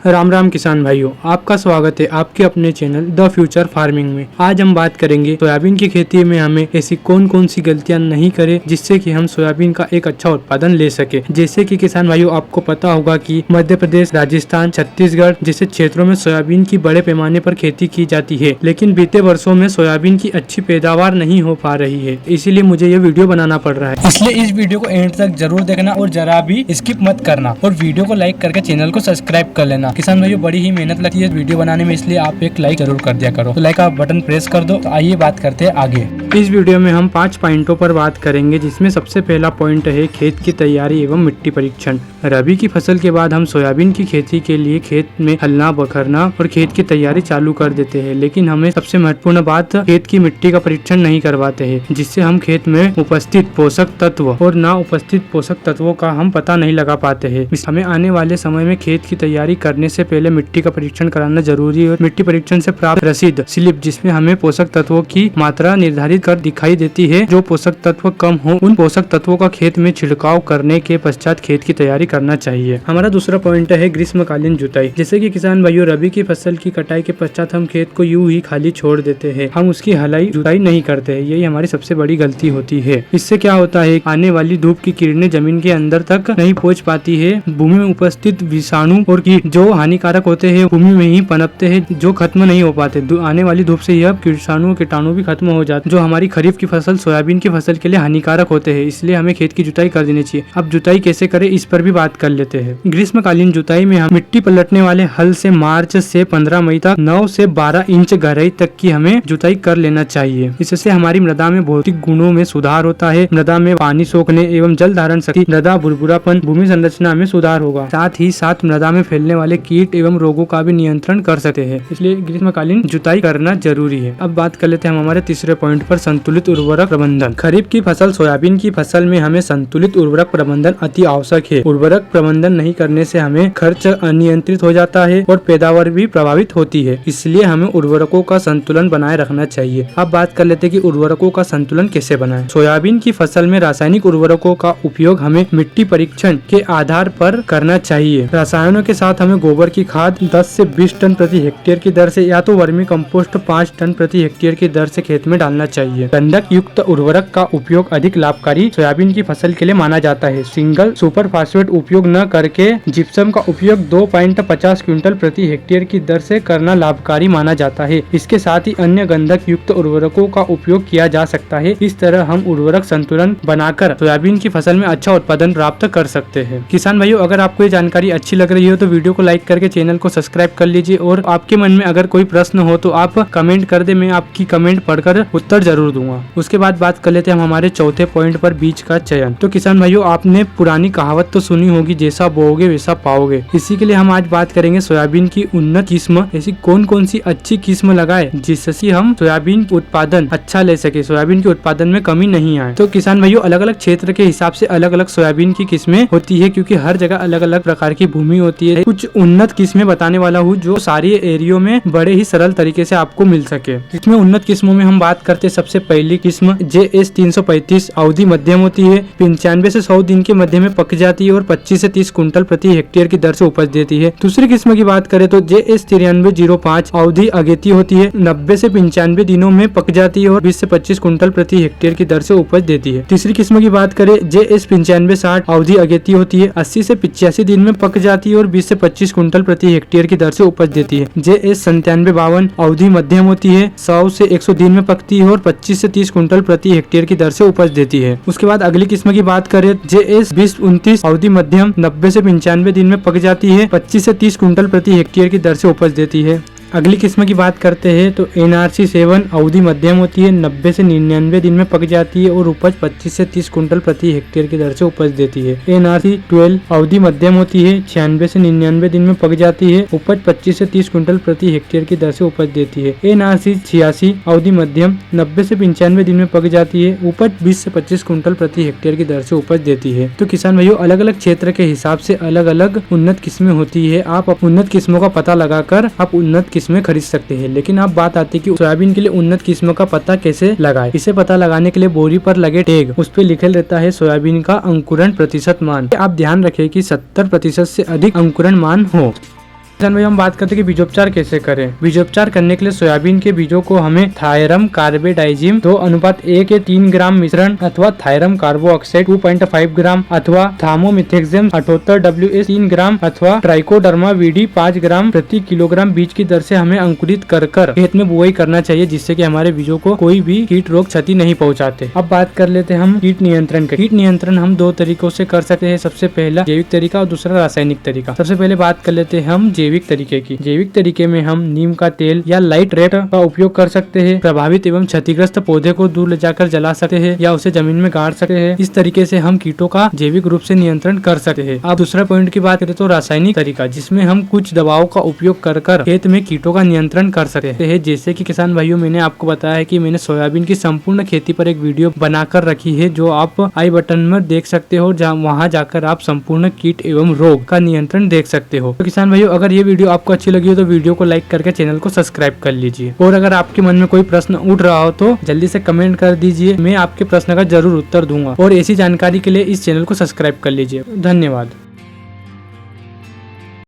राम राम किसान भाइयों, आपका स्वागत है आपके अपने चैनल द फ्यूचर फार्मिंग में। आज हम बात करेंगे सोयाबीन की खेती में हमें ऐसी कौन कौन सी गलतियां नहीं करें जिससे कि हम सोयाबीन का एक अच्छा उत्पादन ले सके। जैसे कि किसान भाइयों, आपको पता होगा कि मध्य प्रदेश, राजस्थान, छत्तीसगढ़ जैसे क्षेत्रों में सोयाबीन की बड़े पैमाने पर खेती की जाती है, लेकिन बीते वर्षों में सोयाबीन की अच्छी पैदावार नहीं हो पा रही है। इसीलिए मुझे ये वीडियो बनाना पड़ रहा है। इसलिए इस वीडियो को एंड तक जरूर देखना और जरा भी स्किप मत करना, और वीडियो को लाइक करके चैनल को सब्सक्राइब कर लेना। किसान भाइयों, बड़ी ही मेहनत लगती है वीडियो बनाने में, इसलिए आप एक लाइक जरूर कर दिया करो। तो लाइक का बटन प्रेस कर दो। तो आइए बात करते हैं आगे। इस वीडियो में हम 5 पॉइंटों पर बात करेंगे, जिसमें सबसे पहला पॉइंट है खेत की तैयारी एवं मिट्टी परीक्षण। रबी की फसल के बाद हम सोयाबीन की खेती के लिए खेत में हलना, बखरना और खेत की तैयारी चालू कर देते हैं, लेकिन हमें सबसे महत्वपूर्ण बात खेत की मिट्टी का परीक्षण नहीं करवाते हैं, जिससे हम खेत में उपस्थित पोषक तत्व और ना उपस्थित पोषक तत्वों का हम पता नहीं लगा पाते हैं। हमें आने वाले समय में खेत की तैयारी करने से पहले मिट्टी का परीक्षण कराना जरूरी है, और मिट्टी परीक्षण से प्राप्त रसीद स्लिप, जिसमें हमें पोषक तत्वों की मात्रा निर्धारित कर दिखाई देती है। जो पोषक तत्व कम हो, उन पोषक तत्वों का खेत में छिड़काव करने के पश्चात खेत की तैयारी करना चाहिए। हमारा दूसरा पॉइंट है ग्रीष्मकालीन जुताई। जैसे कि किसान भाइयों, रबी की फसल की कटाई के पश्चात हम खेत को यूं ही खाली छोड़ देते हैं, हम उसकी हलाई जुताई नहीं करते हैं। यही हमारी सबसे बड़ी गलती होती है। इससे क्या होता है, आने वाली धूप की किरणें जमीन के अंदर तक नहीं पहुंच पाती है। भूमि में उपस्थित विषाणु और कीट जो हानिकारक होते हैं भूमि में ही पनपते हैं, जो खत्म नहीं हो पाते। आने वाली धूप से यह कीटाणु भी खत्म हो जाते, जो हमारी खरीफ की फसल सोयाबीन की फसल के लिए हानिकारक होते हैं। इसलिए हमें खेत की जुताई कर देनी चाहिए। अब जुताई कैसे करें, इस पर भी बात कर लेते हैं। ग्रीष्मकालीन जुताई में हम मिट्टी पलटने वाले हल से मार्च से 15 मई तक 9 से 12 इंच गहराई तक की हमें जुताई कर लेना चाहिए। इससे हमारी मृदा में भौतिक गुणों में सुधार होता है। मृदा में पानी सोखने एवं जल धारण शक्ति, मृदा भुरभुरापन, भूमि संरचना में सुधार होगा। साथ ही साथ मृदा में फैलने वाले कीट एवं रोगों का भी नियंत्रण कर सकते हैं। इसलिए ग्रीष्मकालीन जुताई करना जरूरी है। अब बात कर लेते हैं हम हमारे तीसरे पॉइंट पर, संतुलित उर्वरक प्रबंधन। खरीफ की फसल सोयाबीन की फसल में हमें संतुलित उर्वरक प्रबंधन अति आवश्यक है। उर्वरक प्रबंधन नहीं करने से हमें खर्च अनियंत्रित हो जाता है और पैदावार भी प्रभावित होती है। इसलिए हमें उर्वरकों का संतुलन बनाए रखना चाहिए। अब बात कर लेते हैं कि उर्वरकों का संतुलन कैसे बनाएं। सोयाबीन की फसल में रासायनिक उर्वरकों का उपयोग हमें मिट्टी परीक्षण के आधार पर करना चाहिए। रसायनों के साथ हमें गोबर की खाद 10 से 20 टन प्रति हेक्टेयर की दर से या तो वर्मी कंपोस्ट 5 टन प्रति हेक्टेयर की दर से खेत में डालना चाहिए। गंधक युक्त उर्वरक का उपयोग अधिक लाभकारी सोयाबीन की फसल के लिए माना जाता है। सिंगल सुपर फास्फेट उपयोग न करके जिप्सम का उपयोग 2.50 क्विंटल प्रति हेक्टेयर की दर से करना लाभकारी माना जाता है। इसके साथ ही अन्य गंधक युक्त उर्वरकों का उपयोग किया जा सकता है। इस तरह हम उर्वरक संतुलन बनाकर सोयाबीन की फसल में अच्छा उत्पादन प्राप्त कर सकते हैं। किसान भाइयों, अगर आपको ये जानकारी अच्छी लग रही हो तो वीडियो को लाइक करके चैनल को सब्सक्राइब कर लीजिए, और आपके मन में अगर कोई प्रश्न हो तो आप कमेंट कर दे, मैं आपकी कमेंट पढ़कर उत्तर जरूर दूंगा। उसके बाद बात कर लेते हैं हम हमारे चौथे पॉइंट पर, बीज का चयन। तो किसान भाइयों, आपने पुरानी कहावत तो सुनी होगी, जैसा बोओगे वैसा पाओगे। इसी के लिए हम आज बात करेंगे सोयाबीन की उन्नत किस्म, ऐसी कौन कौन सी अच्छी किस्म लगाए जिससे हम सोयाबीन उत्पादन अच्छा ले सके, सोयाबीन के उत्पादन में कमी नहीं आए। तो किसान भाइयों, अलग अलग क्षेत्र के हिसाब से अलग अलग सोयाबीन की किस्में होती है, क्योंकि हर जगह अलग अलग प्रकार की भूमि होती है। कुछ उन्नत किस्में बताने वाला हूँ जो सारी एरियो में बड़े ही सरल तरीके से आपको मिल सके। इसमें उन्नत किस्मों में हम बात करते हैं, सबसे पहली किस्म JS 335 अवधि मध्यम होती है। 95 से 100 दिन के मध्य में पक जाती है और 25 से 30 कुंटल प्रति हेक्टेयर की दर से उपज देती है। दूसरी किस्म की बात करें तो JS 9305 अवधि अगेती होती है। 90 से 95 दिनों में पक जाती है और 20 से 25 कुंटल प्रति हेक्टेयर की दर से उपज देती है। तीसरी किस्म की बात करें JS 9560 अवधि अगेती होती है। 80 से 85 दिन में पक जाती है और 20 से 25 कुंटल प्रति हेक्टेयर की दर से उपज देती है। JS 9752 अवधि मध्यम होती है। 100 से 100 दिन में पकती है और 25 से 30 कुंटल प्रति हेक्टेयर की दर से उपज देती है। उसके बाद अगली किस्म की बात करें JS 2029 अवधि मध्यम, 90 से 95 दिन में पक जाती है, 25 से 30 कुंटल प्रति हेक्टेयर की दर से उपज देती है। अगली किस्म की बात करते हैं तो NRC 7 अवधि मध्यम होती है। 90 से 99 दिन में पक जाती है और उपज 25 से 30 कुंटल प्रति हेक्टेयर की दर से उपज देती है। NRC 12 अवधि मध्यम होती है। 96 से 99 दिन में पक जाती है, उपज 25 से 30 कुंटल प्रति हेक्टेयर की दर से उपज देती है। NRC 86 अवधि मध्यम, 90 से 95 दिन में पक जाती है, उपज 20 से 25 कुंटल प्रति हेक्टेयर की दर से उपज देती है। तो किसान भाइयों, अलग अलग क्षेत्र के हिसाब से अलग अलग उन्नत किस्में होती है। आप उन्नत किस्मों का पता लगाकर आप उन्नत किस्में खरीद सकते हैं। लेकिन अब बात आती है कि सोयाबीन के लिए उन्नत किस्मों का पता कैसे लगाएं। इसे पता लगाने के लिए बोरी पर लगे टैग, उस पे लिखा रहता है सोयाबीन का अंकुरण प्रतिशत मान। आप ध्यान रखें कि 70% से अधिक अंकुरण मान हो। किसान भाई हम बात करते हैं कि बीजोपचार कैसे करें। बीजोपचार करने के लिए सोयाबीन के बीजों को हमें थायरम कार्बेडाइजिम 2:1 के 3 ग्राम मिश्रण अथवा थायरम कार्बो ऑक्साइड 2.5 ग्राम अथवा थामोमिथेक्सम 78 WS 3 ग्राम अथवा ट्राइकोडर्मा वीडी 5 ग्राम प्रति किलोग्राम बीज की दर से हमें अंकुरित कर खेत में बुआई करना चाहिए, जिससे कि हमारे बीजों को कोई भी कीट रोग क्षति नहीं पहुंचाते। अब बात कर लेते हैं हम कीट नियंत्रण का। कीट नियंत्रण हम 2 तरीकों से कर सकते हैं। सबसे पहला जैविक तरीका और दूसरा रासायनिक तरीका। सबसे पहले बात कर लेते हैं हम जैविक तरीके की। जैविक तरीके में हम नीम का तेल या लाइट रेट का उपयोग कर सकते हैं। प्रभावित एवं क्षतिग्रस्त पौधे को दूर ले जाकर जला सकते हैं या उसे जमीन में गाड़ सकते हैं। इस तरीके से हम कीटों का जैविक रूप से नियंत्रण कर सकते हैं। अब दूसरा पॉइंट की बात करें तो रासायनिक तरीका, जिसमें हम कुछ दवाओं का उपयोग कर खेत में कीटों का नियंत्रण कर सकते हैं। जैसे कि किसान भाइयों, मैंने आपको बताया है कि मैंने सोयाबीन की संपूर्ण खेती पर एक वीडियो बनाकर रखी है, जो आप आई बटन में देख सकते हो, जहाँ वहाँ जाकर आप संपूर्ण कीट एवं रोग का नियंत्रण देख सकते हो। तो किसान भाइयों, अगर ये वीडियो आपको अच्छी लगी हो तो वीडियो को लाइक करके चैनल को सब्सक्राइब कर लीजिए। और अगर आपके मन में कोई प्रश्न उठ रहा हो तो जल्दी से कमेंट कर दीजिए, मैं आपके प्रश्न का जरूर उत्तर दूंगा। और ऐसी जानकारी के लिए इस चैनल को सब्सक्राइब कर लीजिए। धन्यवाद।